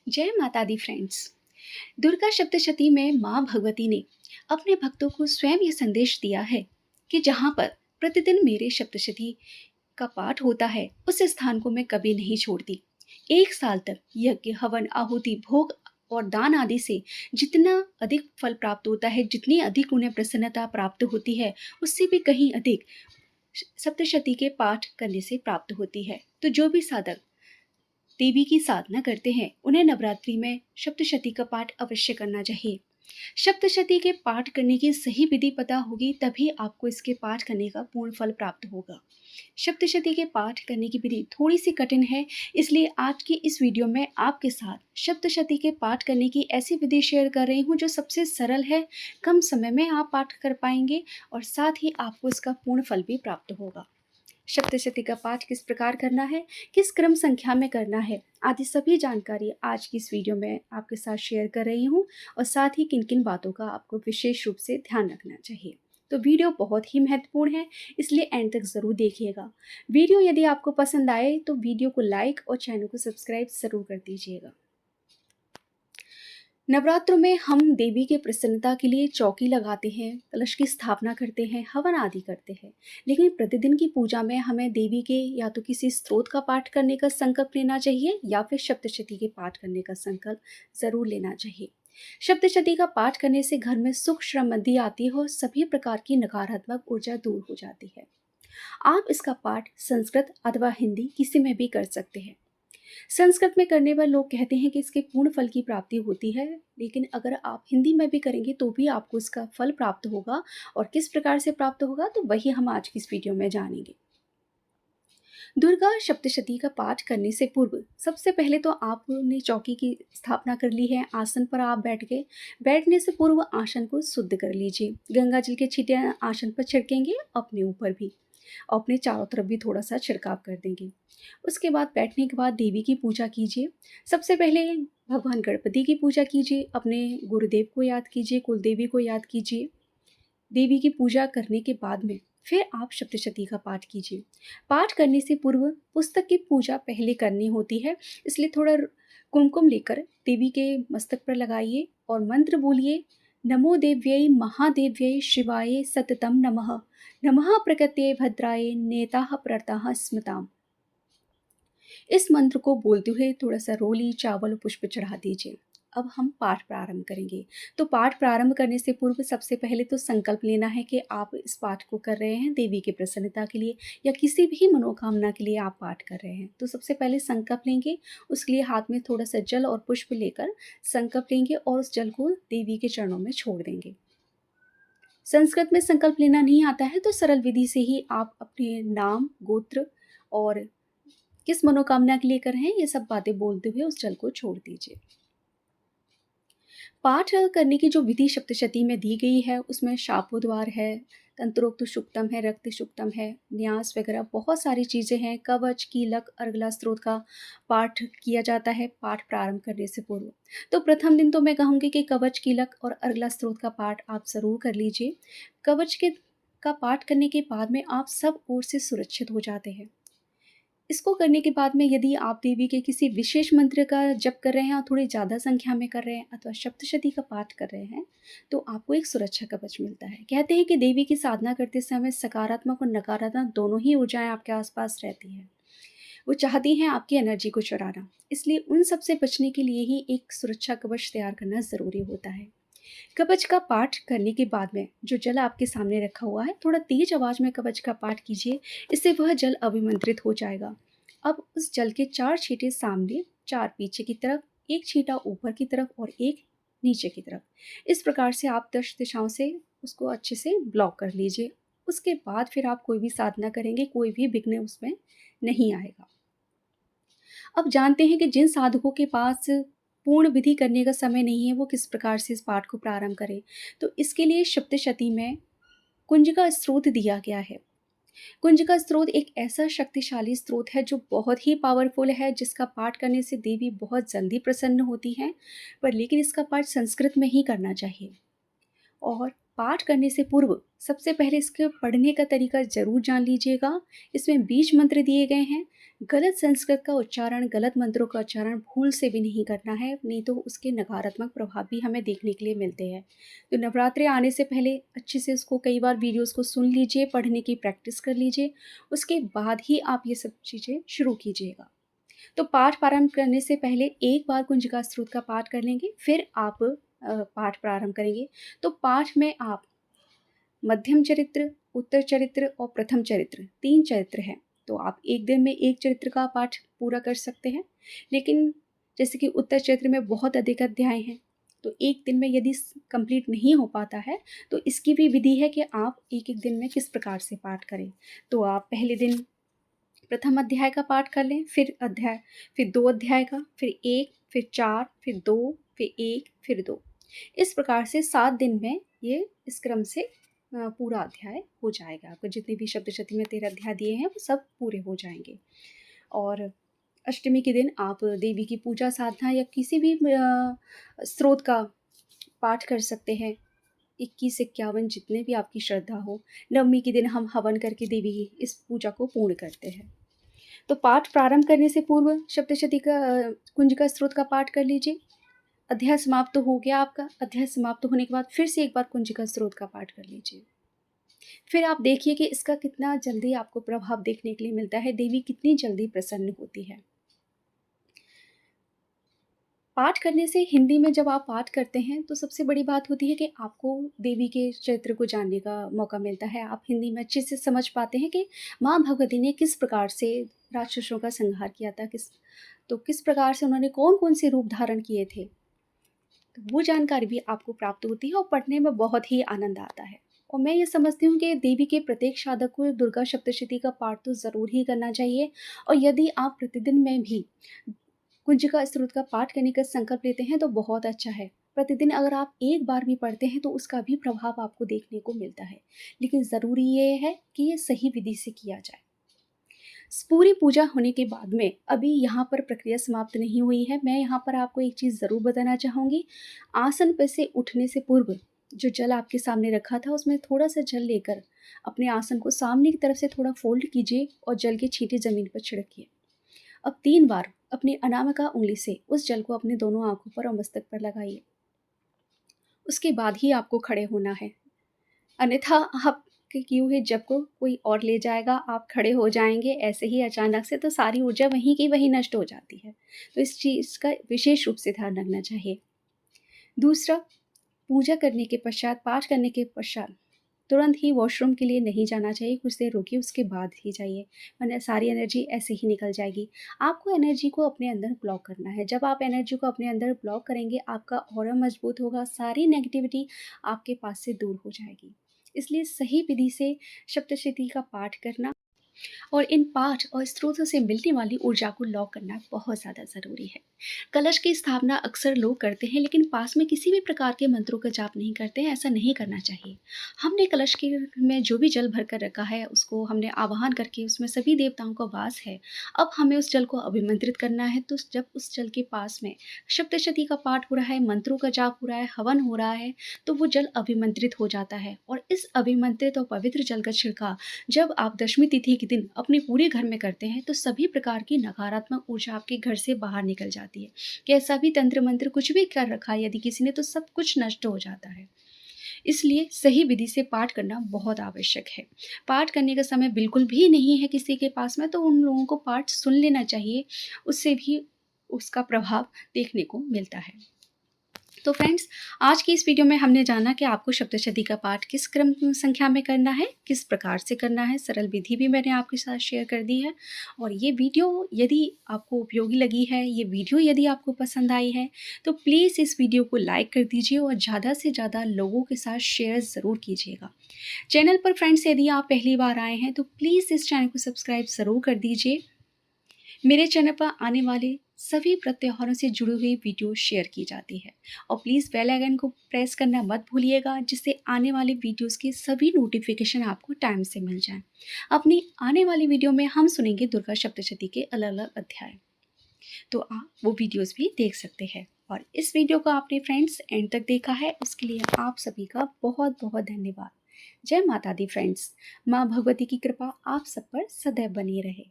जय माता दी फ्रेंड्स। दुर्गा सप्तशती में माँ भगवती ने अपने भक्तों को स्वयं ये संदेश दिया है कि जहाँ पर प्रतिदिन मेरे सप्तशती का पाठ होता है उस स्थान को मैं कभी नहीं छोड़ती। एक साल तक यज्ञ हवन आहुति भोग और दान आदि से जितना अधिक फल प्राप्त होता है, जितनी अधिक उन्हें प्रसन्नता प्राप्त होती है, उससे भी कहीं अधिक सप्तशती के पाठ करने से प्राप्त होती है। तो जो भी साधक देवी की साधना करते हैं उन्हें नवरात्रि में सप्तशती का पाठ अवश्य करना चाहिए। सप्तशती के पाठ करने की सही विधि पता होगी तभी आपको इसके पाठ करने का पूर्ण फल प्राप्त होगा। सप्तशती के पाठ करने की विधि थोड़ी सी कठिन है, इसलिए आज की इस वीडियो में आपके साथ सप्तशती के पाठ करने की ऐसी विधि शेयर कर रही हूँ जो सबसे सरल है, कम समय में आप पाठ कर पाएंगे और साथ ही आपको इसका पूर्ण फल भी प्राप्त होगा। सप्तशती का पाठ किस प्रकार करना है, किस क्रम संख्या में करना है, आदि सभी जानकारी आज की इस वीडियो में आपके साथ शेयर कर रही हूँ और साथ ही किन किन बातों का आपको विशेष रूप से ध्यान रखना चाहिए। तो वीडियो बहुत ही महत्वपूर्ण है, इसलिए एंड तक ज़रूर देखिएगा। वीडियो यदि आपको पसंद आए तो वीडियो को लाइक और चैनल को सब्सक्राइब ज़रूर कर दीजिएगा। नवरात्रों में हम देवी के प्रसन्नता के लिए चौकी लगाते हैं, कलश की स्थापना करते हैं, हवन आदि करते हैं। लेकिन प्रतिदिन की पूजा में हमें देवी के या तो किसी स्त्रोत का पाठ करने का संकल्प लेना चाहिए या फिर सप्तशती के पाठ करने का संकल्प ज़रूर लेना चाहिए। सप्तशती का पाठ करने से घर में सुख समृद्धि आती है और सभी प्रकार की नकारात्मक ऊर्जा दूर हो जाती है। आप इसका पाठ संस्कृत अथवा हिंदी किसी में भी कर सकते हैं। संस्कृत में करने पर लोग कहते हैं कि इसके पूर्ण फल की प्राप्ति होती है, लेकिन अगर आप हिंदी में भी करेंगे तो भी आपको इसका फल प्राप्त होगा। और किस प्रकार से प्राप्त होगा तो वही हम आज की इस वीडियो में जानेंगे। दुर्गा सप्तशती का पाठ करने से पूर्व सबसे पहले तो आपने चौकी की स्थापना कर ली है, आसन पर आप बैठ गए। बैठने से पूर्व आसन को शुद्ध कर लीजिए। गंगा जल के छींटे आसन पर छिड़केंगे, अपने ऊपर भी और अपने चारों तरफ भी थोड़ा सा छिड़काव कर देंगे। उसके बाद बैठने के बाद देवी की पूजा कीजिए। सबसे पहले भगवान गणपति की पूजा कीजिए, अपने गुरुदेव को याद कीजिए, कुलदेवी को याद कीजिए। देवी की पूजा करने के बाद में फिर आप सप्तशती का पाठ कीजिए। पाठ करने से पूर्व पुस्तक की पूजा पहले करनी होती है, इसलिए थोड़ा कुमकुम लेकर देवी के मस्तक पर लगाइए और मंत्र बोलिए। नमो देव्यै महादेव्यै शिवाय सततम नमः। नमः प्रकृत्यै भद्राय नेताः प्रताः स्मृताम्। इस मंत्र को बोलते हुए थोड़ा सा रोली चावल पुष्प चढ़ा दीजिए। अब हम पाठ प्रारंभ करेंगे। तो पाठ प्रारंभ करने से पूर्व सबसे पहले तो संकल्प लेना है कि आप इस पाठ को कर रहे हैं देवी की प्रसन्नता के लिए या किसी भी मनोकामना के लिए आप पाठ कर रहे हैं। तो सबसे पहले संकल्प लेंगे, उसके लिए हाथ में थोड़ा सा जल और पुष्प लेकर संकल्प लेंगे और उस जल को देवी के चरणों में छोड़ देंगे। संस्कृत में संकल्प लेना नहीं आता है तो सरल विधि से ही आप अपने नाम, गोत्र और किस मनोकामना के लिए कर रहे हैं ये सब बातें बोलते हुए उस जल को छोड़ दीजिए। पाठ करने की जो विधि सप्तशती में दी गई है उसमें शापोद्वार है, तंत्रोक्त शुक्तम है, रक्त शुक्तम है, न्यास वगैरह बहुत सारी चीज़ें हैं। कवच, कीलक, अर्गला स्त्रोत का पाठ किया जाता है पाठ प्रारंभ करने से पूर्व। तो प्रथम दिन तो मैं कहूँगी कि कवच, कीलक और अर्गला स्त्रोत का पाठ आप ज़रूर कर लीजिए। कवच के का पाठ करने के बाद में आप सब ओर से सुरक्षित हो जाते हैं। इसको करने के बाद में यदि आप देवी के किसी विशेष मंत्र का जप कर रहे हैं और थोड़ी ज़्यादा संख्या में कर रहे हैं अथवा सप्तशती का पाठ कर रहे हैं तो आपको एक सुरक्षा कवच मिलता है। कहते हैं कि देवी की साधना करते समय सकारात्मक और नकारात्मक दोनों ही ऊर्जाएं आपके आसपास रहती हैं। वो चाहती हैं आपकी एनर्जी को चुराना, इसलिए उन सब से बचने के लिए ही एक सुरक्षा कवच तैयार करना ज़रूरी होता है। कवच का पाठ करने के बाद में जो जल आपके सामने रखा हुआ है थोड़ा तेज आवाज़ में कवच का पाठ कीजिए, इससे वह जल अभिमंत्रित हो जाएगा। अब उस जल के 4 छींटे सामने, 4 पीछे की तरफ, 1 छींटा ऊपर की तरफ और 1 नीचे की तरफ। इस प्रकार से आप 10 दिशाओं से उसको अच्छे से ब्लॉक कर लीजिए। उसके बाद फिर आप कोई भी साधना करेंगे, कोई भी विघ्न उसमें नहीं आएगा। अब जानते हैं कि जिन साधकों के पास पूर्ण विधि करने का समय नहीं है वो किस प्रकार से इस पाठ को प्रारंभ करें। तो इसके लिए सप्तशती में कुंज का स्रोत दिया गया है। कुंज का स्रोत एक ऐसा शक्तिशाली स्रोत है जो बहुत ही पावरफुल है, जिसका पाठ करने से देवी बहुत जल्दी प्रसन्न होती हैं। पर लेकिन इसका पाठ संस्कृत में ही करना चाहिए। और पाठ करने से पूर्व सबसे पहले इसके पढ़ने का तरीका ज़रूर जान लीजिएगा। इसमें बीज मंत्र दिए गए हैं। गलत संस्कृत का उच्चारण, गलत मंत्रों का उच्चारण भूल से भी नहीं करना है, नहीं तो उसके नकारात्मक प्रभाव भी हमें देखने के लिए मिलते हैं। तो नवरात्रि आने से पहले अच्छे से उसको कई बार वीडियोज़ को सुन लीजिए, पढ़ने की प्रैक्टिस कर लीजिए, उसके बाद ही आप ये सब चीज़ें शुरू कीजिएगा। तो पाठ प्रारंभ करने से पहले एक बार कुंजिका स्तोत्र का पाठ कर लेंगे, फिर आप पाठ प्रारंभ करेंगे। तो पाठ में आप मध्यम चरित्र, उत्तर चरित्र और प्रथम चरित्र 3 चरित्र हैं। तो आप एक दिन में एक चरित्र का पाठ पूरा कर सकते हैं। लेकिन जैसे कि उत्तर चरित्र में बहुत अधिक अध्याय हैं, तो एक दिन में यदि कंप्लीट नहीं हो पाता है, तो इसकी भी विधि है कि आप एक-एक दिन में किस प्रकार से पाठ करें। तो आप पहले दिन प्रथम अध्याय का पाठ कर लें, फिर 2 अध्याय का, फिर 1, फिर 4, फिर 2, फिर 1, फिर 2। इस प्रकार से 7 दिन में ये इस क्रम से पूरा अध्याय हो जाएगा। आपको जितने भी सप्तशती में 13 अध्याय दिए हैं वो सब पूरे हो जाएंगे। और अष्टमी के दिन आप देवी की पूजा साधना या किसी भी स्रोत का पाठ कर सकते हैं। 21-51 जितने भी आपकी श्रद्धा हो। नवमी के दिन हम हवन करके देवी की इस पूजा को पूर्ण करते हैं। तो पाठ प्रारंभ करने से पूर्व सप्तशती का कुंज का स्रोत का पाठ कर लीजिए। अध्याय समाप्त हो गया आपका। अध्याय समाप्त होने के बाद फिर से एक बार कुंज का स्रोत का पाठ कर लीजिए। फिर आप देखिए कि इसका कितना जल्दी आपको प्रभाव देखने के लिए मिलता है, देवी कितनी जल्दी प्रसन्न होती है। पाठ करने से हिंदी में जब आप पाठ करते हैं तो सबसे बड़ी बात होती है कि आपको देवी के चरित्र को जानने का मौका मिलता है। आप हिंदी में अच्छे से समझ पाते हैं कि माँ भगवती ने किस प्रकार से राक्षसों का संहार किया था, किस प्रकार से उन्होंने कौन कौन से रूप धारण किए थे। तो वो जानकारी भी आपको प्राप्त होती है और पढ़ने में बहुत ही आनंद आता है। और मैं ये समझती हूँ कि देवी के प्रत्येक साधक को दुर्गा सप्तशती का पाठ तो ज़रूर ही करना चाहिए। और यदि आप प्रतिदिन में भी कुंजिका स्तोत्र का पाठ करने का संकल्प लेते हैं तो बहुत अच्छा है। प्रतिदिन अगर आप एक बार भी पढ़ते हैं तो उसका भी प्रभाव आपको देखने को मिलता है। लेकिन ज़रूरी ये है कि ये सही विधि से किया जाए। पूरी पूजा होने के बाद में अभी यहाँ पर प्रक्रिया समाप्त नहीं हुई है। मैं यहाँ पर आपको एक चीज़ ज़रूर बताना चाहूँगी। आसन पर से उठने से पूर्व जो जल आपके सामने रखा था उसमें थोड़ा सा जल लेकर अपने आसन को सामने की तरफ से थोड़ा फोल्ड कीजिए और जल के छींटे ज़मीन पर छिड़किए। अब 3 बार अपनी अनामिका उंगली से उस जल को अपने दोनों आंखों पर और मस्तक पर लगाइए। उसके बाद ही आपको खड़े होना है, अन्यथा आपके किए हुए जप को कोई और ले जाएगा, आप खड़े हो जाएंगे ऐसे ही अचानक से, तो सारी ऊर्जा वहीं की वहीं नष्ट हो जाती है। तो इस चीज़ का विशेष रूप से ध्यान रखना चाहिए। दूसरा, पूजा करने के पश्चात, पाठ करने के पश्चात तुरंत ही वॉशरूम के लिए नहीं जाना चाहिए। कुछ देर रुकिए, उसके बाद ही जाइए, वरना सारी एनर्जी ऐसे ही निकल जाएगी। आपको एनर्जी को अपने अंदर ब्लॉक करना है। जब आप एनर्जी को अपने अंदर ब्लॉक करेंगे, आपका ऑरा मजबूत होगा, सारी नेगेटिविटी आपके पास से दूर हो जाएगी। इसलिए सही विधि से सप्तशती का पाठ करना और इन पाठ और स्रोतों से मिलने वाली ऊर्जा को लॉक करना बहुत ज़्यादा ज़रूरी है। कलश की स्थापना अक्सर लोग करते हैं, लेकिन पास में किसी भी प्रकार के मंत्रों का जाप नहीं करते हैं। ऐसा नहीं करना चाहिए। हमने कलश के में जो भी जल भर कर रखा है उसको हमने आवाहन करके, उसमें सभी देवताओं का वास है। अब हमें उस जल को अभिमंत्रित करना है। तो जब उस जल के पास में सप्तशती का पाठ हो रहा है, मंत्रों का जाप हो रहा है, हवन हो रहा है, तो वो जल अभिमंत्रित हो जाता है। और इस अभिमंत्रित और पवित्र जल का छिड़काव जब आप दशमी तिथि के दिन अपने पूरे घर में करते हैं तो सभी प्रकार की नकारात्मक ऊर्जा आपके घर से बाहर निकल जाती है। कैसा भी तंत्र मंत्र कुछ भी कर रखा है यदि किसी ने, तो सब कुछ नष्ट हो जाता है। इसलिए सही विधि से पाठ करना बहुत आवश्यक है। पाठ करने का समय बिल्कुल भी नहीं है किसी के पास में, तो उन लोगों को पाठ सुन लेना चाहिए। उससे भी उसका प्रभाव देखने को मिलता है। तो फ्रेंड्स, आज की इस वीडियो में हमने जाना कि आपको सप्तशती का पाठ किस क्रम संख्या में करना है, किस प्रकार से करना है। सरल विधि भी मैंने आपके साथ शेयर कर दी है। और ये वीडियो यदि आपको उपयोगी लगी है, ये वीडियो यदि आपको पसंद आई है, तो प्लीज़ इस वीडियो को लाइक कर दीजिए और ज़्यादा से ज़्यादा लोगों के साथ शेयर ज़रूर कीजिएगा। चैनल पर फ्रेंड्स यदि आप पहली बार आए हैं तो प्लीज़ इस चैनल को सब्सक्राइब ज़रूर कर दीजिए। मेरे चैनल पर आने वाले सभी व्रत त्योहारों से जुड़ी हुई वीडियो शेयर की जाती है। और प्लीज़ बेल आइकन को प्रेस करना मत भूलिएगा, जिससे आने वाले वीडियोस की सभी नोटिफिकेशन आपको टाइम से मिल जाएं। अपनी आने वाली वीडियो में हम सुनेंगे दुर्गा सप्तशती के अलग अलग अध्याय, तो आप वो वीडियोस भी देख सकते हैं। और इस वीडियो को आपने फ्रेंड्स एंड तक देखा है, उसके लिए आप सभी का बहुत बहुत धन्यवाद। जय माता दी फ्रेंड्स। माँ भगवती की कृपा आप सब पर सदैव बनी रहे।